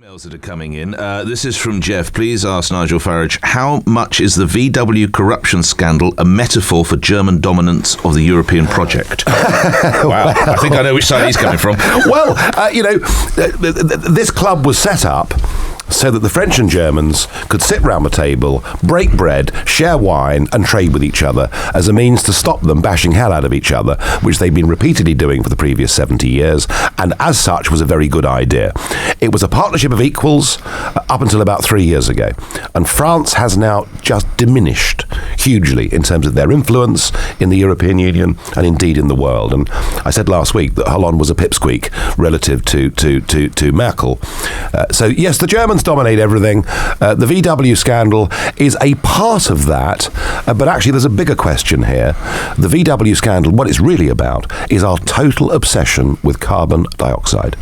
Emails that are coming in. This is from Jeff. Please ask Nigel Farage, how much is the VW corruption scandal a metaphor for German dominance of the European project? Wow, I think I know which side he's coming from. Well, this club was set up so that the French and Germans could sit round the table, break bread, share wine and trade with each other as a means to stop them bashing hell out of each other, which they've been repeatedly doing for the previous 70 years, and as such was a very good idea. It was a partnership of equals up until about 3 years ago, and France has now just diminished hugely in terms of their influence in the European Union and indeed in the world. And I said last week that Hollande was a pipsqueak relative to Merkel. So yes, the Germans dominate everything. The VW scandal is a part of that, but actually there's a bigger question here. The VW scandal, what it's really about, is our total obsession with carbon dioxide.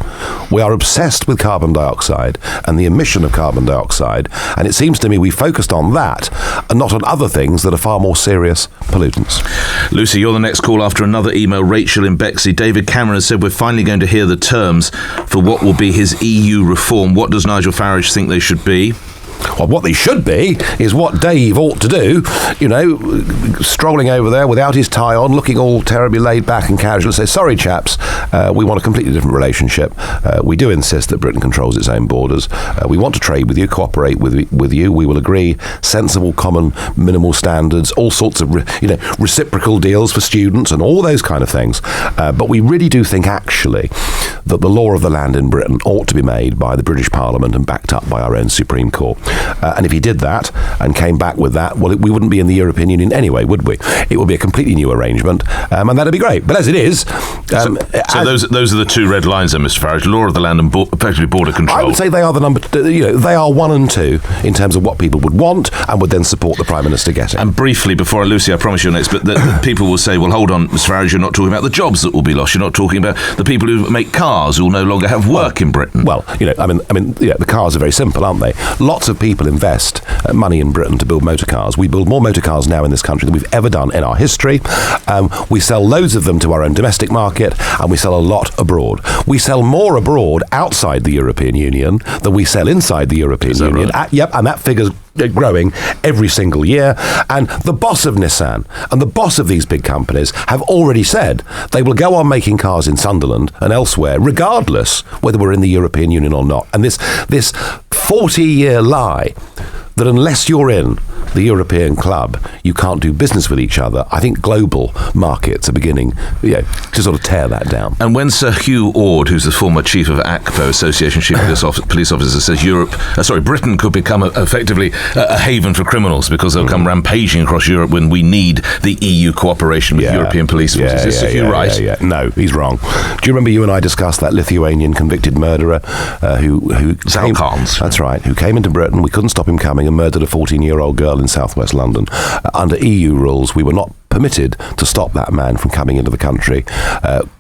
We are obsessed with carbon dioxide and the emission of carbon dioxide, and it seems to me we focused on that and not on other things that are far more serious pollutants. Lucy, you're the next call after another email. Rachel in Bexley. David Cameron has said we're finally going to hear the terms for what will be his EU reform. What does Nigel Farage think they should be? Well, what they should be is what Dave ought to do, strolling over there without his tie on, looking all terribly laid back and casual, say, sorry chaps, we want a completely different relationship. We do insist that Britain controls its own borders. We want to trade with you, cooperate with you. We will agree sensible, common, minimal standards, all sorts of, reciprocal deals for students and all those kind of things. But we really do think, actually, that the law of the land in Britain ought to be made by the British Parliament and backed up by our own Supreme Court. And if he did that and came back with that, well, we wouldn't be in the European Union anyway, would we? It would be a completely new arrangement, and that'd be great. But as it is... So those are the two red lines then, Mr Farage, law of the land and effectively border control. I would say they are they are 1 and 2 in terms of what people would want and would then support the Prime Minister getting. And briefly, before Lucy, I promise you're next, but the people will say, well, hold on, Mr Farage, you're not talking about the jobs that will be lost. You're not talking about the people who make cars who will no longer have work in Britain. Well, the cars are very simple, aren't they? Lots of people invest money in Britain to build motor cars. We build more motor cars now in this country than we've ever done in our history. We sell loads of them to our own domestic market, and we sell a lot abroad. We sell more abroad outside the European Union than we sell inside the European Union. Right? Yep, and that figure's growing every single year. And the boss of Nissan and the boss of these big companies have already said they will go on making cars in Sunderland and elsewhere, regardless whether we're in the European Union or not. And this 40-year lie that unless you're in the European club, you can't do business with each other. I think global markets are beginning to sort of tear that down. And when Sir Hugh Ord, who's the former chief of ACPO, Association Chief Police Officer, says Britain could become effectively a haven for criminals because they'll come rampaging across Europe when we need the EU cooperation with European police forces. Is Sir Hugh right? No, he's wrong. Do you remember you and I discussed that Lithuanian convicted murderer who came? That's right. Who came into Britain? We couldn't stop him coming and murdered a 14-year-old girl in southwest London. Under EU rules, we were not permitted to stop that man from coming into the country.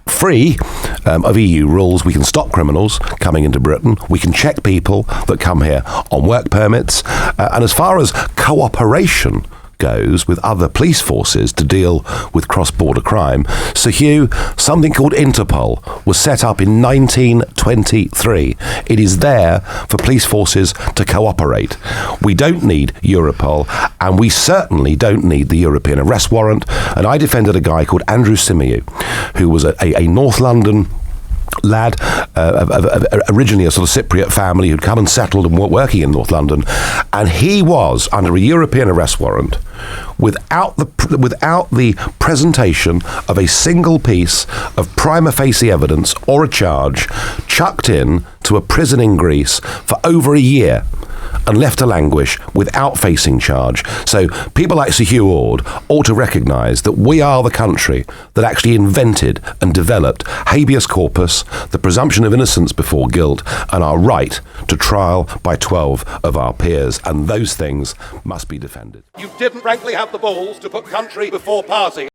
Free of EU rules, we can stop criminals coming into Britain. We can check people that come here on work permits. And as far as cooperation goes with other police forces to deal with cross-border crime, Sir Hugh, something called Interpol was set up in 1923. It is there for police forces to cooperate. We don't need Europol, and we certainly don't need the European arrest warrant. And I defended a guy called Andrew Simiu, who was a North London lad, originally a sort of Cypriot family who'd come and settled and were working in North London, and he was under a European arrest warrant without the presentation of a single piece of prima facie evidence or a charge, chucked in to a prison in Greece for over a year and left to languish without facing charge. So people like Sir Hugh Ord ought to recognise that we are the country that actually invented and developed habeas corpus, the presumption of innocence before guilt, and our right to trial by 12 of our peers. And those things must be defended. You didn't frankly have the balls to put country before party.